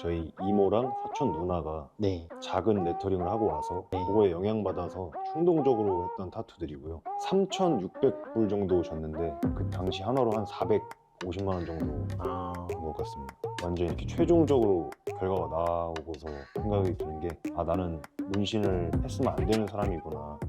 저희 이모랑 사촌 누나가 네. 작은 레터링을 하고 와서 네. 그거에 영향받아서 충동적으로 했던 타투들이고요. 3,600불 정도 줬는데 그 당시 하나로 한 450만 원 정도 아, 것 같습니다. 완전 이렇게 최종적으로 결과가 나오고서 생각이 드는 게 나는 문신을 했으면 안 되는 사람이구나.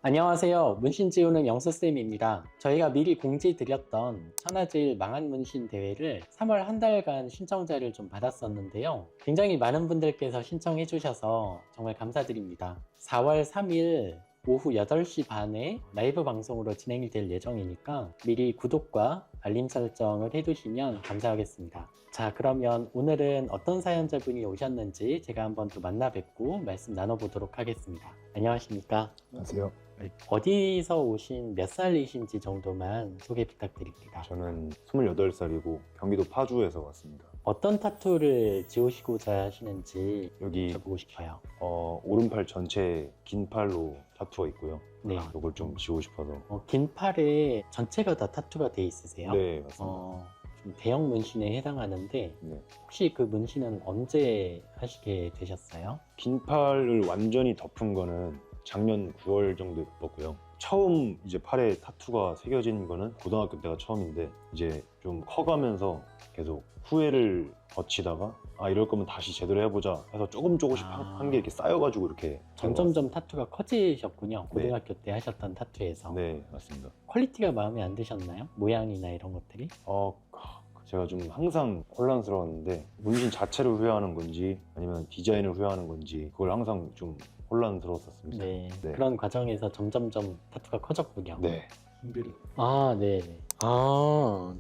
안녕하세요. 문신 지우는 영수쌤입니다. 저희가 미리 공지 드렸던 천하제일 망한 문신 대회를 3월 한 달간 신청자를 좀 받았었는데요. 굉장히 많은 분들께서 신청해 주셔서 정말 감사드립니다. 4월 3일 오후 8시 반에 라이브 방송으로 진행이 될 예정이니까 미리 구독과 알림 설정을 해두시면 감사하겠습니다. 자, 그러면 오늘은 어떤 사연자분이 오셨는지 제가 한번 또 만나 뵙고 말씀 나눠보도록 하겠습니다. 안녕하십니까? 안녕하세요. 어디서 오신 몇 살이신지 정도만 소개 부탁드립니다. 저는 28살이고 경기도 파주에서 왔습니다. 어떤 타투를 지우시고자 하시는지 여기 여쭤보고 싶어요. 오른팔 전체에 긴 팔로 타투가 있고요. 네. 이걸 좀 지우고 싶어서. 긴 팔에 전체가 다 타투가 돼 있으세요? 네, 맞습니다. 좀 대형 문신에 해당하는데 네. 혹시 그 문신은 언제 하시게 되셨어요? 긴 팔을 완전히 덮은 거는 작년 9월 정도에 덮었고요. 처음 이제 팔에 타투가 새겨진 거는 고등학교 때가 처음인데 이제 좀 커가면서 계속 후회를 거치다가 이럴 거면 다시 제대로 해보자 해서 조금씩 한 게 이렇게 쌓여가지고 이렇게 점점점 타투가 커지셨군요. 네. 고등학교 때 하셨던 타투에서. 네, 맞습니다. 퀄리티가 마음에 안 드셨나요? 모양이나 이런 것들이? 제가 좀 항상 혼란스러웠는데 문신 자체를 후회하는 건지 아니면 디자인을 후회하는 건지 그걸 항상 좀 혼란스러웠었습니다. 네. 네. 그런 과정에서 점점점 타투가 커졌군요. 네. 네.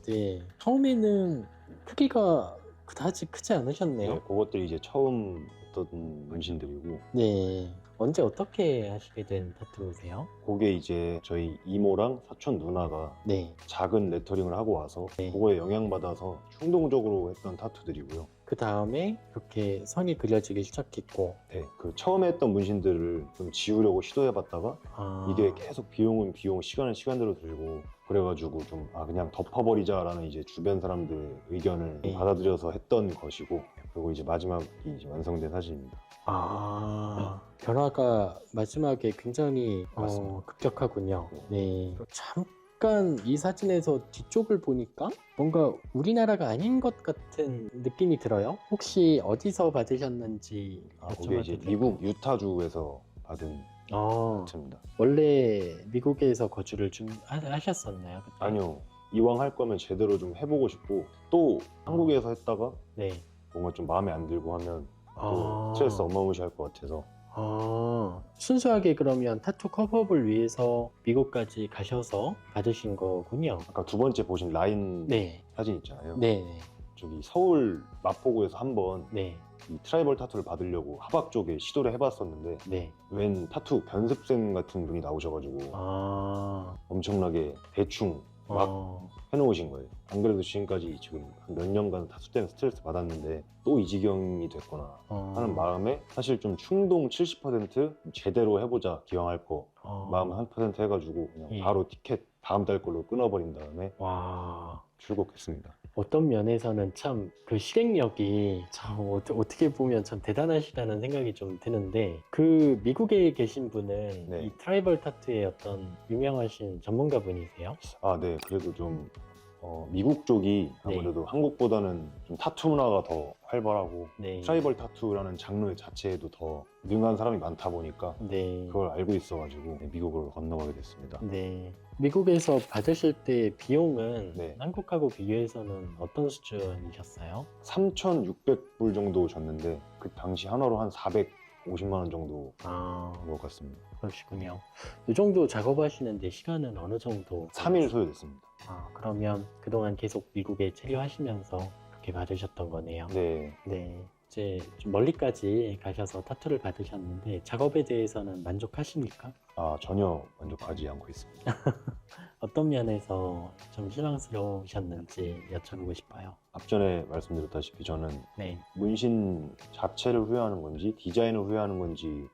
네. 처음에는 크기가 그다지 크지 않으셨네요. 네, 그것들이 이제 처음 했던 문신들이고 네. 언제 어떻게 하시게 된 타투세요? 그게 이제 저희 이모랑 사촌 누나가 네. 작은 레터링을 하고 와서 네. 그거에 영향받아서 충동적으로 했던 타투들이고요. 그 다음에 이렇게 선이 그려지기 시작했고, 네, 그 처음에 했던 문신들을 좀 지우려고 시도해봤다가 이게 계속 비용은 비용, 시간은 시간대로 들고 그래가지고 좀 그냥 덮어버리자라는 이제 주변 사람들 의견을 네. 받아들여서 했던 것이고 그리고 이제 마지막이 이제 완성된 사진입니다. 변화가 마지막에 굉장히 맞습니다. 급격하군요. 네. 잠깐 이 사진에서 뒤쪽을 보니까 뭔가 우리나라가 아닌 것 같은 느낌이 들어요. 혹시 어디서 받으셨는지 그게 이제 여쭤봐도 미국 될까요? 유타주에서 받은 타투입니다. 원래 미국에서 거주를 좀 하셨었나요? 그때? 아니요, 이왕 할 거면 제대로 좀 해보고 싶고 또 한국에서 했다가 네. 뭔가 좀 마음에 안 들고 하면 또 스트레스 어마무시할 것 같아서. 순수하게 그러면 타투 커버업을 위해서 미국까지 가셔서 받으신 거군요. 아까 두 번째 보신 라인 네. 사진 있잖아요. 네. 저기 서울 마포구에서 한번 네. 이 트라이벌 타투를 받으려고 하박 쪽에 시도를 해봤었는데 네. 웬 타투 변습생 같은 분이 나오셔가지고 엄청나게 대충 막 해놓으신 거예요. 안 그래도 지금까지 지금 몇 년간 타투 때문에 스트레스 받았는데 또 이 지경이 됐구나 하는 마음에 사실 좀 충동 70% 제대로 해보자 기왕 거 마음 1% 해가지고 그냥 바로 티켓 다음 달 걸로 끊어버린 다음에 출국했습니다. 어떤 면에서는 참 그 실행력이 참 어떻게 보면 참 대단하시다는 생각이 좀 드는데, 그 미국에 계신 분은 네. 이 트라이벌 타투의 어떤 유명하신 전문가분이세요? 네, 그래도 좀 미국 쪽이 아무래도 한국보다는 좀 타투 문화가 더 활발하고 네. 트라이벌 타투라는 장르 자체에도 더 능한 사람이 많다 보니까 네. 그걸 알고 있어가지고 미국으로 건너가게 됐습니다. 네. 미국에서 받으실 때 비용은 네. 한국하고 비교해서는 어떤 수준이셨어요? 3,600불 정도 줬는데 그 당시 하나로 한 450만 원 정도 것 같습니다. 그러시군요. 이 정도 작업하시는데 시간은 어느 정도? 3일 소요됐습니다. 그러면 그동안 계속 미국에 체류하시면서 그렇게 받으셨던 거네요. 네. 네. 이제 좀 멀리까지 가셔서 타투를 받으셨는데 작업에 대해서는 만족하십니까? 전혀 만족하지 않고 있습니다. 어떤 면에서 좀 실망스러우셨는지 여쭤보고 싶어요. 앞전에 말씀드렸다시피 저는 네. 문신 자체를 후회하는 건지 디자인을 후회하는 건지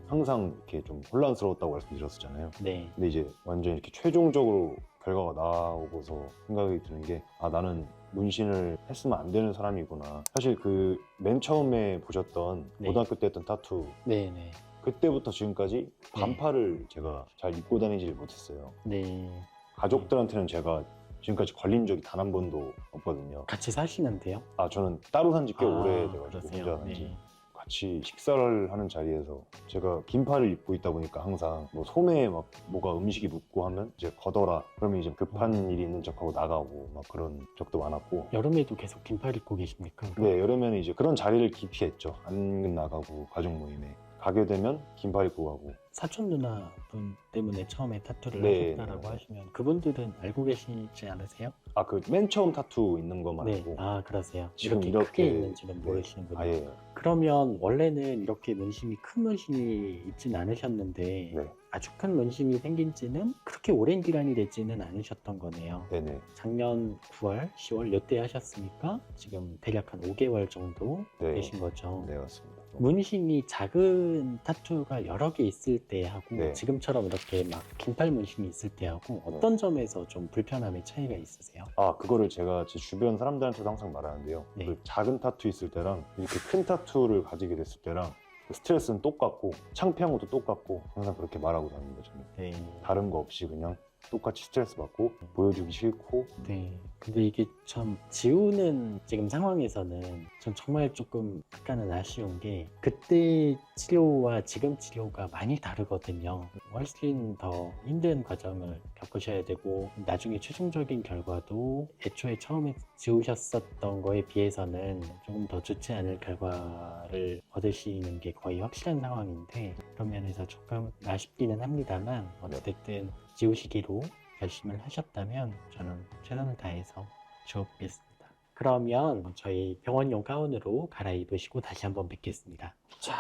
항상 이렇게 좀 혼란스러웠다고 말씀드렸었잖아요. 네. 근데 이제 완전 이렇게 최종적으로 결과가 나오고서 생각이 드는 게, 아, 나는 문신을 했으면 안 되는 사람이구나. 사실 그 맨 처음에 보셨던 네. 고등학교 때 했던 타투, 네네. 그때부터 지금까지 반팔을 제가 잘 입고 다니질 못했어요. 네. 가족들한테는 제가 지금까지 걸린 적이 단 한 번도 없거든요. 같이 사시는데요? 아, 저는 따로 산 지 꽤 아, 오래돼가지고 그러세요? 혼자 산 지. 네. 같이 식사를 하는 자리에서 제가 긴팔을 입고 있다 보니까 항상 뭐 소매에 막 뭐가 음식이 묻고 하면 이제 걷어라, 그러면 이제 급한 일이 있는 척하고 나가고 막 그런 적도 많았고. 여름에도 계속 긴팔 입고 계십니까? 그럼? 네, 여름에는 이제 그런 자리를 기피했죠. 안 나가고 가족 모임에 가게 되면 긴팔 입고 가고. 사촌 누나분 때문에 처음에 타투를 네, 하셨다라고 네. 하시면 그분들은 알고 계시지 않으세요? 아, 그 맨 처음 타투 있는 것만 네. 알고. 아, 그러세요. 지금 이렇게 크게 이렇게, 있는지는 네, 모르시는군요. 아예. 그러면 원래는 이렇게 문신이 큰 문신이 있진 않으셨는데 네, 아주 큰 문신이 생긴 지는 그렇게 오랜 기간이 되지는 않으셨던 거네요. 네네. 작년 9월, 10월 요때 하셨으니까 지금 대략 한 5개월 정도 네. 되신 거죠. 네, 맞습니다. 문신이 작은 타투가 여러 개 있을 때 하고 네. 지금처럼 이렇게 막 긴팔 문신이 있을 때 하고 어떤 점에서 좀 불편함의 차이가 있으세요? 아, 그거를 제가 제 주변 사람들한테도 항상 말하는데요. 네. 그 작은 타투 있을 때랑 이렇게 큰 타투를 가지게 됐을 때랑 그 스트레스는 똑같고 창피한 것도 똑같고 항상 그렇게 말하고 다닙니다. 저는 네. 다른 거 없이 그냥 똑같이 스트레스 받고 보여주기 싫고. 네. 근데 이게 참 지우는 지금 상황에서는 전 정말 조금 약간은 아쉬운 게 그때 치료와 지금 치료가 많이 다르거든요. 훨씬 더 힘든 과정을 겪으셔야 되고 나중에 최종적인 결과도 애초에 처음에 지우셨었던 거에 비해서는 조금 더 좋지 않을 결과를 얻으시는 게 거의 확실한 상황인데 그런 면에서 조금 아쉽기는 합니다만 어쨌든 지우시기로 결심을 하셨다면 저는 최선을 다해서 지워보겠습니다. 그러면 저희 병원용 가운으로 갈아입으시고 다시 한번 뵙겠습니다. 자,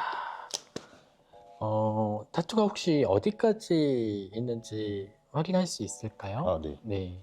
타투가 혹시 어디까지 있는지 확인할 수 있을까요? 아, 네. 네.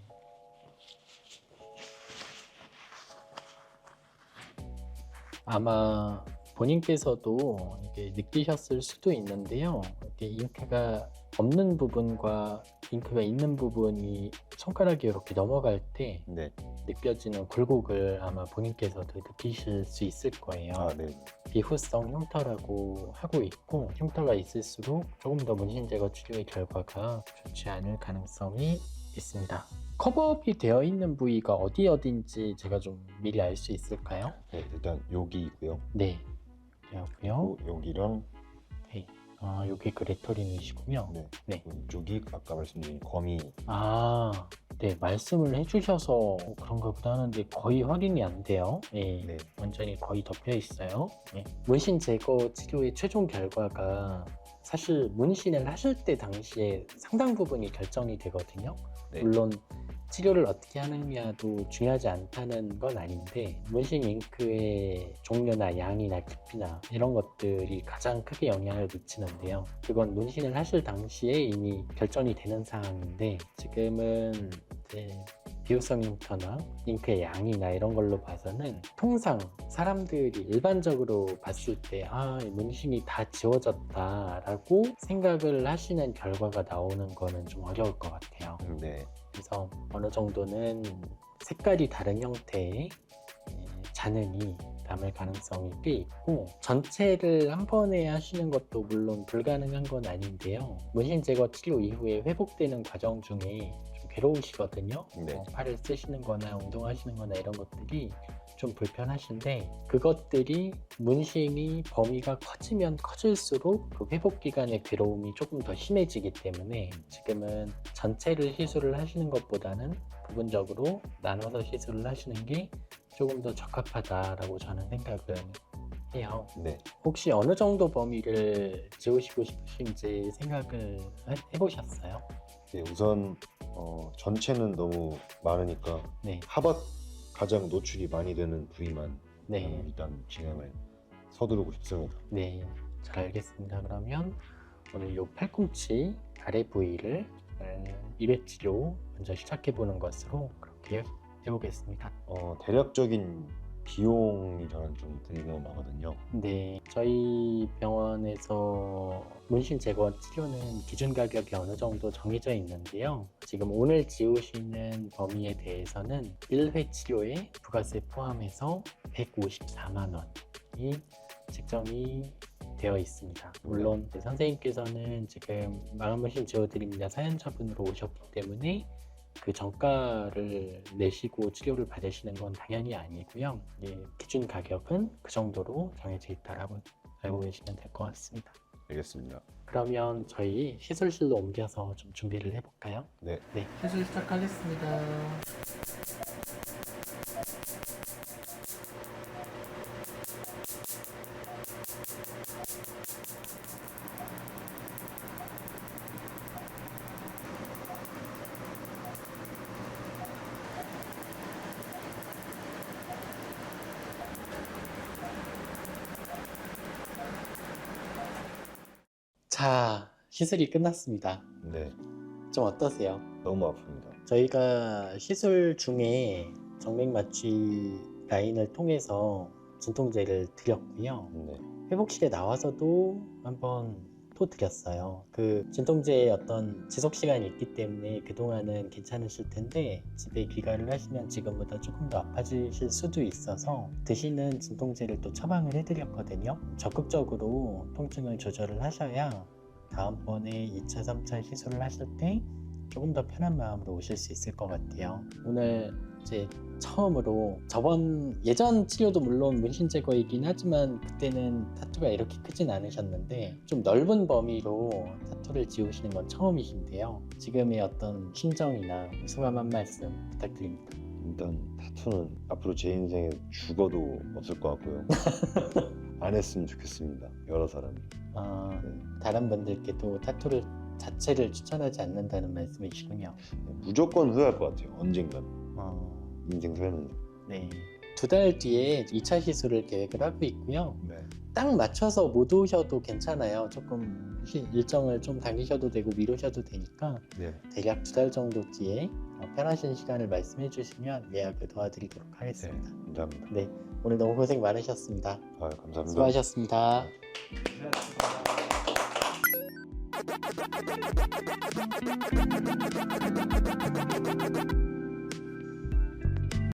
아마 본인께서도 이게 느끼셨을 수도 있는데요. 이게 잉크가 없는 부분과 잉크가 있는 부분이 손가락이 이렇게 넘어갈 때 네. 느껴지는 굴곡을 아마 본인께서도 느끼실 수 있을 거예요. 아, 네. 비후성 흉터라고 하고 있고 흉터가 있을수록 조금 더 문신 제거 치료의 결과가 좋지 않을 가능성이 있습니다. 커버업이 되어 있는 부위가 어디인지 제가 좀 미리 알 수 있을까요? 네, 일단 여기 있고요. 네, 되었고요. 여기랑 네. 여기 그레토린이시군요. 네. 네. 이쪽이 아까 말씀드린 거미. 아, 네, 말씀을 해주셔서 그런가 보다 하는데 거의 확인이 안 돼요. 네, 네. 완전히 거의 덮여 있어요. 네. 문신 제거 치료의 최종 결과가 사실 문신을 하실 때 당시에 상당 부분이 결정이 되거든요. 네. 물론 치료를 어떻게 하느냐도 중요하지 않다는 건 아닌데 문신 잉크의 종류나 양이나 깊이나 이런 것들이 가장 크게 영향을 미치는데요. 그건 문신을 하실 당시에 이미 결정이 되는 사항인데 지금은 이제 비후성 잉크나 잉크의 양이나 이런 걸로 봐서는 통상 사람들이 일반적으로 봤을 때 문신이 다 지워졌다라고 생각을 하시는 결과가 나오는 거는 좀 어려울 것 같아요. 네. 그래서 어느 정도는 색깔이 다른 형태의 잔흔이 남을 가능성이 꽤 있고 전체를 한 번에 하시는 것도 물론 불가능한 건 아닌데요. 문신 제거 치료 이후에 회복되는 과정 중에 좀 괴로우시거든요. 네. 팔을 쓰시는 거나 운동하시는 거나 이런 것들이 좀 불편하신데 그것들이 문신이 범위가 커지면 커질수록 그 회복 기간의 괴로움이 조금 더 심해지기 때문에 지금은 전체를 시술을 하시는 것보다는 부분적으로 나눠서 시술을 하시는 게 조금 더 적합하다라고 저는 생각을 해요. 네. 혹시 어느 정도 범위를 지우시고 싶으신지 생각을 해보셨어요? 네, 우선 전체는 너무 많으니까 네. 하박 가장 노출이 많이 되는 부위만 네. 일단 진행을 서두르고 싶습니다. 네, 잘 알겠습니다. 그러면 오늘 이 팔꿈치 아래 부위를 1회 치료 먼저 시작해 보는 것으로 그렇게 해보겠습니다. 대략적인 비용이 저는 좀 드는 경우가 많거든요. 네, 저희 병원에서 문신 제거 치료는 기준 가격이 어느 정도 정해져 있는데요. 지금 오늘 지우시는 범위에 대해서는 1회 치료에 부가세 포함해서 154만 원이 책정이 되어 있습니다. 물론 선생님께서는 지금 망원문신 지워드립니다 사연자분으로 오셨기 때문에 그 정가를 내시고 치료를 받으시는 건 당연히 아니고요. 예, 기준 가격은 그 정도로 정해져 있다라고 알고 계시면 될 것 같습니다. 알겠습니다. 그러면 저희 시술실로 옮겨서 좀 준비를 해볼까요? 네. 네, 시술 시작하겠습니다. 자, 시술이 끝났습니다. 네. 좀 어떠세요? 너무 아픕니다. 저희가 시술 중에 정맥 마취 라인을 통해서 진통제를 드렸고요. 네. 회복실에 나와서도 한번 또 드렸어요. 그 진통제의 어떤 지속 시간이 있기 때문에 그동안은 괜찮으실 텐데 집에 귀가를 하시면 지금보다 조금 더 아파지실 수도 있어서 드시는 진통제를 또 처방을 해드렸거든요. 적극적으로 통증을 조절을 하셔야 다음번에 2차, 3차 시술을 하실 때 조금 더 편한 마음으로 오실 수 있을 것 같아요. 오늘 이제 처음으로 예전 치료도 물론 문신 제거이긴 하지만 그때는 타투가 이렇게 크진 않으셨는데 좀 넓은 범위로 타투를 지우시는 건 처음이신데요. 지금의 어떤 심정이나 소감 한 말씀 부탁드립니다. 일단 타투는 앞으로 제 인생에 죽어도 없을 것 같고요. 안 했으면 좋겠습니다. 여러 사람이. 네. 다른 분들께도 타투를 자체를 추천하지 않는다는 말씀이시군요. 무조건 후회할 것 같아요. 언젠간. 인생 후회는. 네. 2달 뒤에 2차 시술을 계획을 하고 있고요. 네. 딱 맞춰서 못 오셔도 괜찮아요. 조금 일정을 좀 당기셔도 되고 미루셔도 되니까 네. 대략 2달 정도 뒤에 편하신 시간을 말씀해 주시면 예약을 도와드리도록 하겠습니다. 네. 감사합니다. 네. 오늘 너무 고생 많으셨습니다. 감사합니다. 수고하셨습니다. 고생하셨습니다.